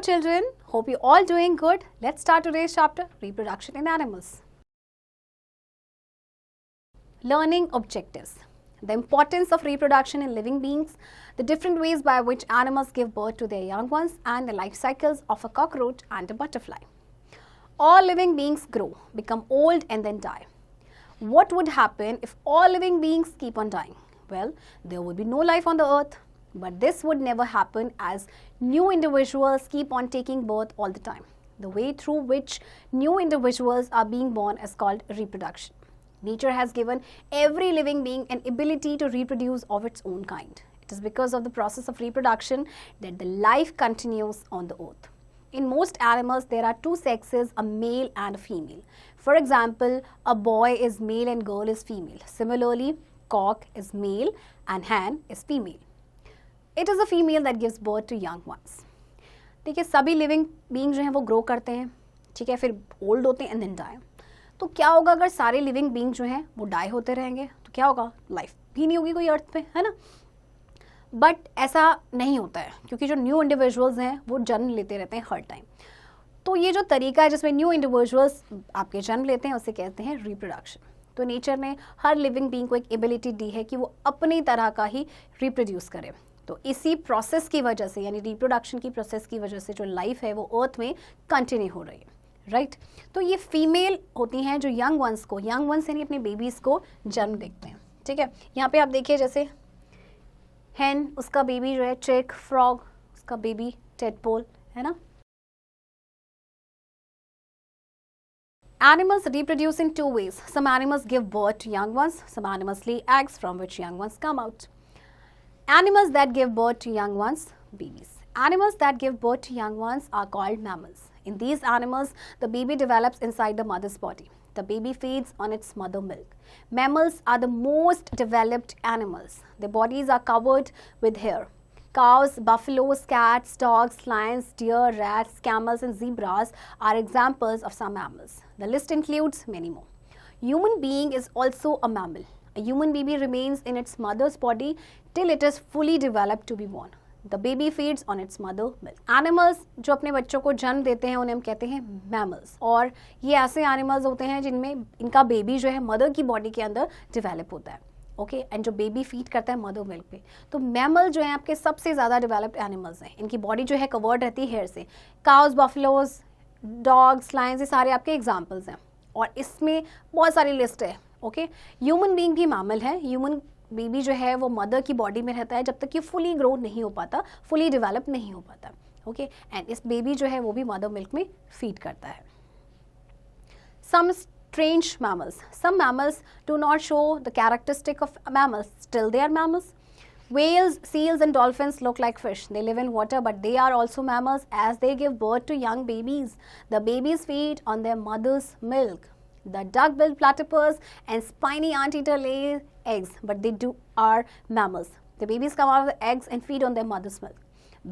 children, hope you all doing good. Let's start today's chapter, Reproduction in Animals. Learning objectives. The importance of reproduction in living beings, the different ways by which animals give birth to their young ones, and the life cycles of a cockroach and a butterfly. All living beings grow, become old and then die. What would happen if all living beings keep on dying? Well, there would be no life on the earth. But this would never happen as new individuals keep on taking birth all the time. The way through which new individuals are being born is called reproduction. Nature has given every living being an ability to reproduce of its own kind. It is because of the process of reproduction that the life continues on the earth. In most animals, there are two sexes, a male and a female. For example, a boy is male and girl is female. Similarly, cock is male and hen is female. It is a female that gives birth to young ones. देखिए सभी living being जो हैं वो grow करते हैं, ठीक है, फिर ओल्ड होते हैं एंड देन डाई. तो क्या होगा अगर सारे लिविंग बीइंग जो हैं वो डाई होते रहेंगे तो क्या होगा, लाइफ भी नहीं होगी कोई अर्थ पे, है ना. बट ऐसा नहीं होता है क्योंकि जो न्यू इंडिविजुअल्स हैं वो जन्म लेते रहते हैं हर टाइम. तो ये जो तरीका है जिसमें न्यू इंडिविजुअल्स आपके जन्म लेते हैं उसे कहते हैं रिप्रोडक्शन. तो नेचर ने हर लिविंग बीइंग को एक एबिलिटी दी है कि वो अपनी तरह का ही रिप्रोड्यूस करे. तो इसी प्रोसेस की वजह से यानी रिप्रोडक्शन की प्रोसेस की वजह से जो लाइफ है वो अर्थ में कंटिन्यू हो रही है, राइट. तो ये फीमेल होती हैं जो यंग वंस यानी अपने बेबीज़ को जन्म देते हैं, ठीक है. यहाँ पे आप देखिए जैसे हैन, उसका बेबी जो है चिक, फ्रॉग, उसका बेबी टेडपोल, है ना. Animals reproduce in two ways. Some animals give birth to young ones, some animals lay eggs from which young ones come out. Animals that give birth to young ones, babies. Animals that give birth to young ones are called mammals. In these animals, the baby develops inside the mother's body. The baby feeds on its mother milk. Mammals are the most developed animals. Their bodies are covered with hair. Cows, buffaloes, cats, dogs, lions, deer, rats, camels and zebras are examples of some mammals. The list includes many more. Human being is also a mammal. A human baby remains in its mother's body till it is fully developed to be born. The baby feeds on its mother milk. Animals जो अपने बच्चों को जन्म देते हैं उन्हें हम कहते हैं mammals. और ये ऐसे animals होते हैं जिनमें इनका बेबी जो है मदर की बॉडी के अंदर डेवलप होता है, ओके. एंड जो बेबी फीड करता है मदर मिल्क पे. तो मैमल जो है आपके सबसे ज़्यादा डेवलप्ड एनिमल्स हैं. इनकी बॉडी जो है कवर्ड रहती है हेयर से. काउस, बफलोज, डॉग्स, लायंस, ये सारे आपके एग्जाम्पल्स हैं और इसमें बहुत सारी लिस्ट है, ओके. ह्यूमन बीइंग भी मैमल है. ह्यूमन बेबी जो है वो मदर की बॉडी में रहता है जब तक कि फुली ग्रो नहीं हो पाता, फुली डेवलप नहीं हो पाता, ओके. एंड इस बेबी जो है वो भी मदर मिल्क में फीड करता है. सम strange mammals. Some mammals do not show the characteristic of mammals, still they are mammals. Whales, seals and dolphins look like fish. They live in water but they are also mammals as they give birth to young babies. The babies feed on their mother's milk. The duck-billed platypus and spiny anteater lay eggs but they are mammals. The babies come out of the eggs and feed on their mother's milk.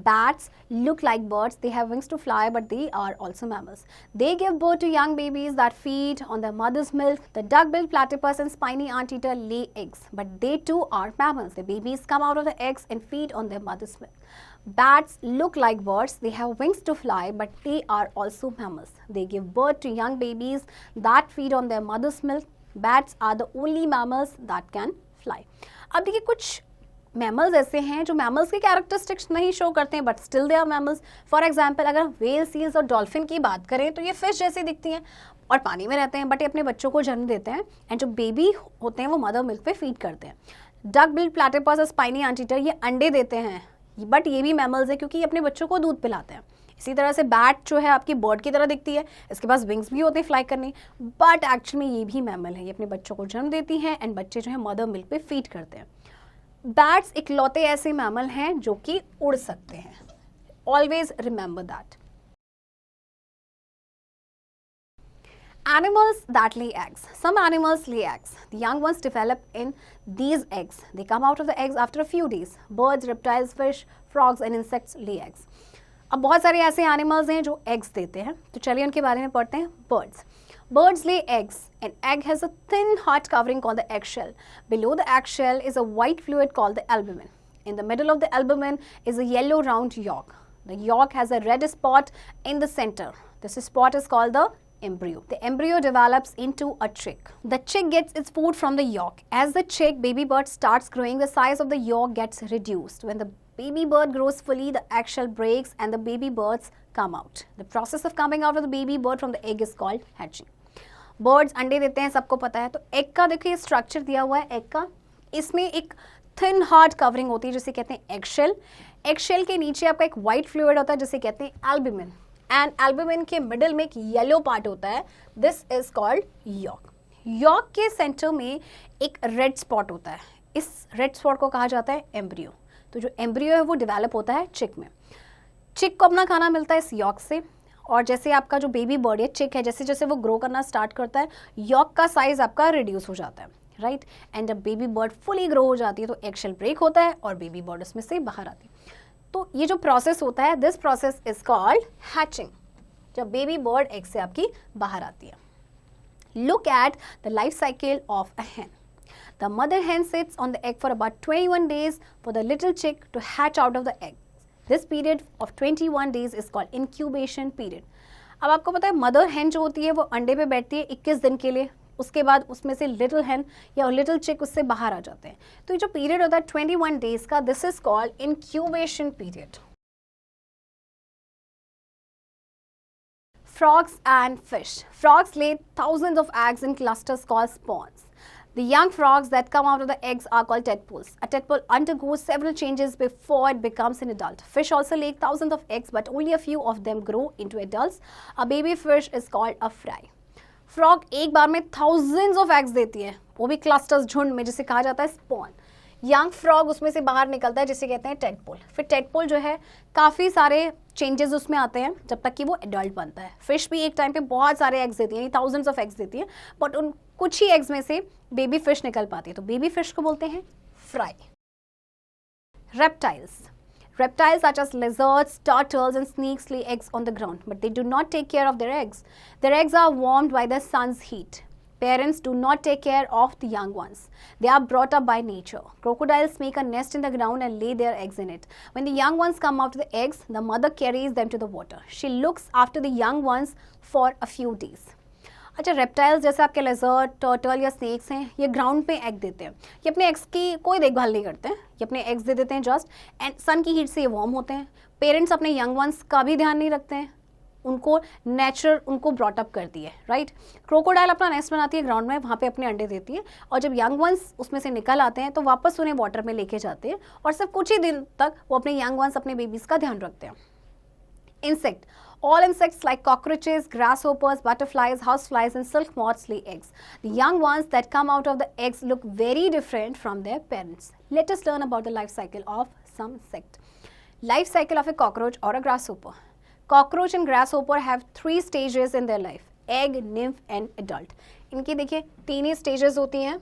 Bats look like birds. They have wings to fly, but they are also mammals. They give birth to young babies that feed on their mother's milk. The duck-billed platypus and spiny anteater lay eggs, but they too are mammals. The babies come out of the eggs and feed on their mother's milk. Bats look like birds. They have wings to fly, but they are also mammals. They give birth to young babies that feed on their mother's milk. Bats are the only mammals that can fly. अब देखिए कुछ mammals ऐसे हैं जो mammals के characteristics नहीं show करते हैं but still they are mammals. For example अगर वेल, सील्स और डॉल्फिन की बात करें तो ये फिश जैसी दिखती हैं और पानी में रहते हैं बट ये अपने बच्चों को जन्म देते हैं एंड जो बेबी होते हैं वो मदर मिल्क पे फीड करते हैं. डक बिल्ड प्लैटिपस और स्पाइनी एंटीटर ये अंडे देते हैं बट ये भी मैमल्स है क्योंकि ये अपने बच्चों को दूध पिलाते हैं. इसी तरह से बैट जो है आपकी बर्ड की तरह दिखती है, इसके पास विंग्स भी होते हैं फ्लाई करने, बट एक्चुअली में ये भी मैमल है. ये अपने बच्चों को जन्म देती हैं एंड बच्चे जो है मदर मिल्क पे फीड करते हैं. बैट्स इकलौते ऐसे मैमल हैं जो कि उड़ सकते हैं. Always remember that. Animals that lay eggs. Some animals lay eggs. The young ones develop in these eggs. They come out of the eggs after a few days. Birds, reptiles, fish, frogs and insects lay eggs. अब बहुत सारे ऐसे animals हैं जो eggs देते हैं, तो चलिए उनके बारे में पढ़ते हैं. Birds. Birds lay eggs. An egg has a thin hard covering called the eggshell. Below the eggshell is a white fluid called the albumin. In the middle of the albumin is a yellow round yolk. The yolk has a red spot in the center. This spot is called the embryo. The embryo develops into a chick. The chick gets its food from the yolk. As the chick, baby bird starts growing, the size of the yolk gets reduced. When the baby bird grows fully, the eggshell breaks and the baby birds come out. The process of coming out of the baby bird from the egg is called hatching. Birds अंडे देते हैं, सबको पता है. तो egg का देखिए structure दिया हुआ है egg का. इसमें एक थिन हार्ड कवरिंग होती है जिसे कहते हैं एगशेल. एगशेल के नीचे आपका एक वाइट फ्लूइड होता है जिसे कहते हैं एल्ब्यूमिन. एंड एल्ब्यूमिन के मिडिल में एक येलो पार्ट होता है. This is called yolk. Yolk के सेंटर में एक रेड स्पॉट होता है. इस रेड स्पॉट को कहा जाता है एम्ब्रियो. तो जो एम्ब्रियो है वो डेवलप होता है चिक में. चिक को अपना खाना मिलता है इस यॉक से. और जैसे आपका जो बेबी बर्ड है चिक है, जैसे जैसे वो ग्रो करना स्टार्ट करता है, यॉक का साइज आपका रिड्यूस हो जाता है, राइट. एंड जब बेबी बर्ड फुली ग्रो हो जाती है तो एगशेल ब्रेक होता है और बेबी बर्ड उसमें से बाहर आती है. तो ये जो प्रोसेस होता है, this process is called hatching. जब बेबी बर्ड एग से आपकी बाहर आती है. Look at the life cycle of a hen. The mother hen sits on the egg for about 21 days for the little chick to hatch out of the egg. This period of 21 days is called incubation period. अब आपको पता है mother hen जो होती है वो अंडे पे बैठती है 21 दिन के लिए. उसके बाद उसमें से लिटिल hen या लिटिल चिक उससे बाहर आ जाते हैं. तो ये जो पीरियड होता है 21 डेज का, this is called incubation period. Frogs and fish. Frogs lay thousands of eggs in clusters called spawns. The young frogs that come out of the eggs are called tadpoles. A tadpole undergoes several changes before it becomes an adult. Fish also lay thousands of eggs, but only a few of them grow into adults. A baby fish is called a fry. Frog एक बार में thousands of eggs देती है, वो भी clusters, झुंड में, जिसे कहा जाता है spawn. यंग फ्रॉग उसमें से बाहर निकलता है जिसे कहते हैं टेडपोल. फिर टेडपोल जो है काफ़ी सारे चेंजेस उसमें आते हैं जब तक कि वो एडल्ट बनता है. फिश भी एक टाइम पे बहुत सारे एग्स देती है, थाउजेंड्स ऑफ एग्स देती है, बट उन कुछ ही एग्स में से बेबी फिश निकल पाती है, तो बेबी फिश को बोलते हैं fry. Reptiles. Reptiles such as lizards, turtles and snakes lay eggs on the ground, but they do not take care of their eggs. Their eggs are warmed by the sun's heat. Parents do not take care of the young ones. They are brought up by nature. Crocodiles make a nest in the ground and lay their eggs in it. When the young ones come out of the eggs, the mother carries them to the water. She looks after the young ones for a few days. अच्छा, reptiles जैसे आपके लेजर्ड, turtle या snacks हैं, ये ground पे egg देते हैं. ये अपने एग्स की कोई देखभाल नहीं करते हैं, ये अपने एग्स दे देते हैं जस्ट, एंड सन की हीट से ये वार्म होते हैं. पेरेंट्स अपने यंग वंस का भी ध्यान नहीं रखते हैं, उनको नेचर उनको ब्रॉटअप करती है, राइट. क्रोकोडाइल अपना नेस्ट बनाती है ग्राउंड में, वहाँ पे अपने अंडे देती है, और जब यंग वंस उसमें से निकल आते हैं तो वापस उन्हें वाटर में लेके जाते हैं, और सिर्फ कुछ ही दिन तक वो अपने यंग वंस, अपने बेबीज़ का ध्यान रखते हैं. Insect. All insects like cockroaches, grasshoppers, butterflies, houseflies and silk moths lay eggs. The young ones that come out of the eggs look very different from their parents. Let us learn about the life cycle of some insect. Life cycle of a cockroach or a grasshopper. Cockroach and grasshopper have 3 stages in their life: egg, nymph and adult. इनकी देखिए 3 ही stages होती हैं.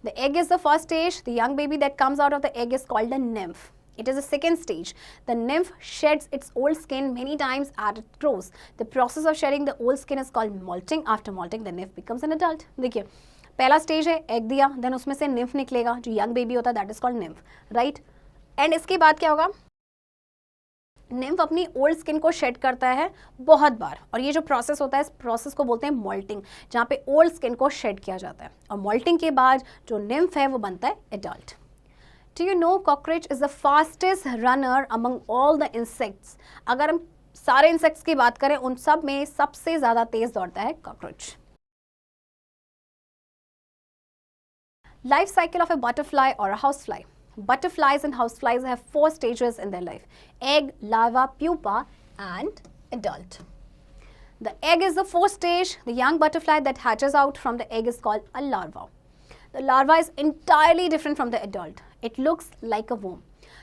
The egg is the first stage. The young baby that comes out of the egg is called the nymph. It is the second stage. The nymph sheds its old skin many times as it grows. The process of shedding the old skin is called molting. After molting, the nymph becomes an adult. देखिए पहला stage है egg दिया, then उसमें से nymph निकलेगा, जो young baby होता है, that is called nymph, right. And इसके बाद क्या होगा, nymph अपनी ओल्ड स्किन को शेड करता है बहुत बार, और ये जो प्रोसेस होता है इस प्रोसेस को बोलते हैं मॉल्टिंग, जहाँ पे ओल्ड स्किन को शेड किया जाता है, और मॉल्टिंग के बाद जो nymph है वो बनता है adult. Do you know cockroach is the fastest runner among all the insects? अगर हम सारे इंसेक्ट्स की बात करें, उन सब में सबसे ज़्यादा तेज दौड़ता है cockroach. Life cycle of a butterfly or a housefly. Butterflies and houseflies have 4 stages in their life: egg, larva, pupa, and adult. The egg is the 4th stage. The young butterfly that hatches out from the egg is called a larva. The larva is entirely different from the adult. It looks like a worm.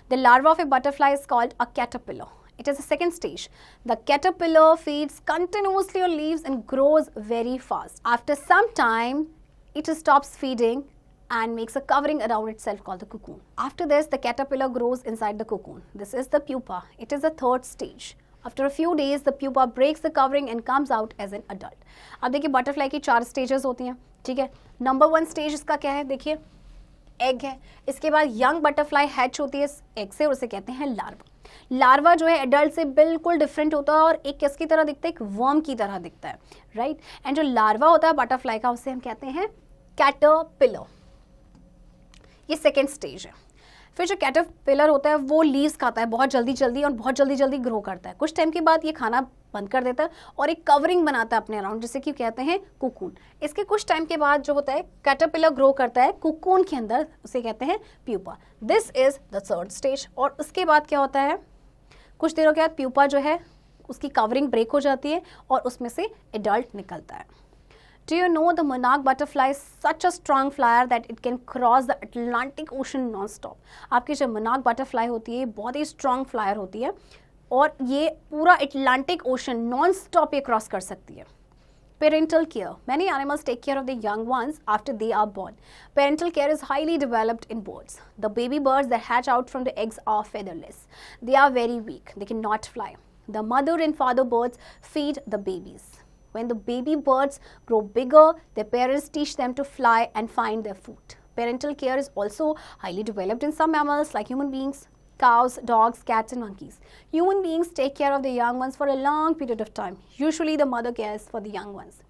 The larva of a butterfly is called a caterpillar. It is the 2nd stage. The caterpillar feeds continuously on leaves and grows very fast. After some time, it stops feeding and makes a covering around itself called the cocoon. After this, the caterpillar grows inside the cocoon. This is the pupa. It is the 3rd stage. After a few days, the pupa breaks the covering and comes out as an adult. अब देखिए butterfly की 4 stages होती हैं, ठीक है. Number 1 stage इसका क्या है, देखिए एग है, इसके बाद यंग बटरफ्लाई हैच होती है एग से और उसे कहते हैं लार्वा। लार्वा जो है एडल्ट से बिल्कुल डिफरेंट होता है और एक किसकी तरह दिखता है, एक वर्म की तरह दिखता है, राइट। एंड जो लार्वा होता है बटरफ्लाई का उसे हम कहते हैं कैटरपिलर। ये सेकेंड स्टेज है। फिर जो कैटरपिलर होता है वो लीव्स खाता है बहुत जल्दी जल्दी और बहुत जल्दी जल्दी ग्रो करता है। कुछ टाइम के बाद ये खाना बंद कर देता है और एक कवरिंग बनाता है अपने अराउंड, जिसे कि कहते हैं कुकून। इसके कुछ टाइम के बाद जो होता है कैटरपिलर ग्रो करता है कुकून के अंदर, उसे कहते हैं pupa. This is the third stage. और उसके बाद क्या होता है, कुछ देरों के बाद प्यूपा जो है उसकी कवरिंग ब्रेक हो जाती है और उसमें से एडल्ट निकलता है। Do you know the monarch butterfly is such a strong flyer that it can cross the Atlantic Ocean non-stop? आपकी जो monarch butterfly होती है बहुत ही strong flyer होती है और ये पूरा Atlantic Ocean non-stop ये cross कर सकती है। Parental care. Many animals take care of the young ones after they are born. Parental care is highly developed in birds. The baby birds that hatch out from the eggs are featherless. They are very weak. They cannot fly. The mother and father birds feed the babies. When the baby birds grow bigger, their parents teach them to fly and find their food. Parental care is also highly developed in some mammals like human beings, cows, dogs, cats and monkeys. Human beings take care of the young ones for a long period of time. Usually the mother cares for the young ones.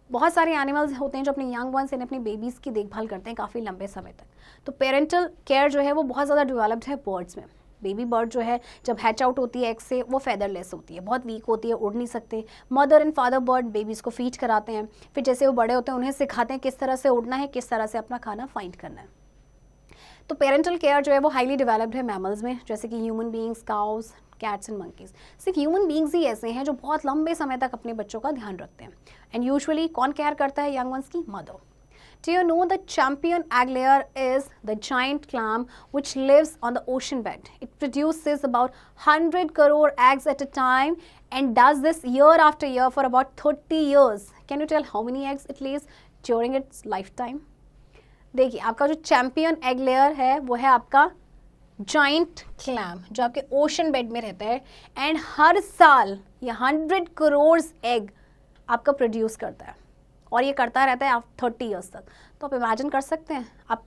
बहुत सारे animals होते हैं जो अपने young ones यानी अपने babies की देखभाल करते हैं काफ़ी लंबे समय तक। तो पेरेंटल केयर जो है वो बहुत ज़्यादा डेवलप्ड है बर्ड्स में। बेबी बर्ड जो है जब हैच आउट होती है एग से वो फेदरलेस होती है, बहुत वीक होती है, उड़ नहीं सकते। Mother and father bird babies को फीड कराते हैं, फिर जैसे वो बड़े होते हैं उन्हें सिखाते हैं किस तरह से उड़ना है, किस तरह से अपना खाना फाइंड करना है। तो पेरेंटल केयर जो है वो हाईली डेवलप्ड है मैमल्स में, जैसे कि human beings, cows, cats and monkeys. सिर्फ ह्यूमन बींग्स ही ऐसे हैं जो बहुत लंबे समय तक अपने बच्चों का ध्यान रखते हैं। एंड यूजुअली कौन केयर करता है यंग वंस की? Mother. Do you know the champion egg layer is the giant clam which lives on the ocean bed? It produces about 100 crore eggs at a time and does this year after year for about 30 years. Can you tell how many eggs it lays during its lifetime? देखिए आपका जो champion egg layer है वो है आपका giant clam जो आपके ocean bed में रहता है एंड हर साल ये 100 करोड़ एग आपका प्रोड्यूस करता है और ये करता रहता है आप 30 ईयर्स तक। तो आप इमेजिन कर सकते हैं, आप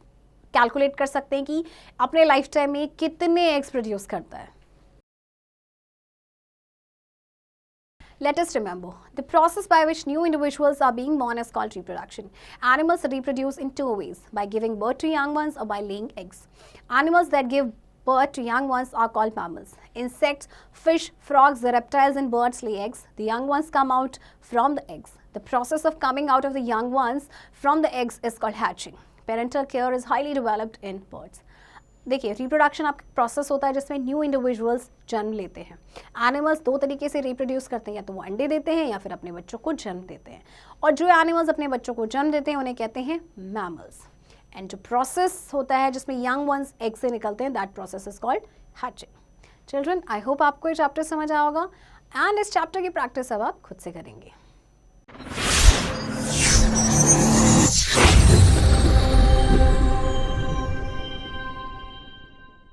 कैलकुलेट कर सकते हैं कि अपने लाइफ टाइम में कितने एग्स प्रोड्यूस करता है। Let us remember, the process by which new individuals are being born is called reproduction. Animals reproduce in two ways, by giving birth to young ones or by laying eggs. Animals that give birth to young ones are called mammals. Insects, fish, frogs, reptiles and birds lay eggs. The young ones come out from the eggs. The process of coming out of the young ones from the eggs is called hatching. Parental care is highly developed in birds. देखिए reproduction आपका process होता है जिसमें new individuals जन्म लेते हैं। Animals दो तरीके से रिप्रोड्यूस करते हैं, या तो वो अंडे देते हैं या फिर अपने बच्चों को जन्म देते हैं। और जो एनिमल्स अपने बच्चों को जन्म देते हैं उन्हें कहते हैं मैमल्स। एंड जो प्रोसेस होता है जिसमें यंग वंस एग से निकलते हैं, that process is called hatching. Children, I hope आपको ये चैप्टर समझ आया होगा एंड इस चैप्टर की प्रैक्टिस अब आप खुद से करेंगे।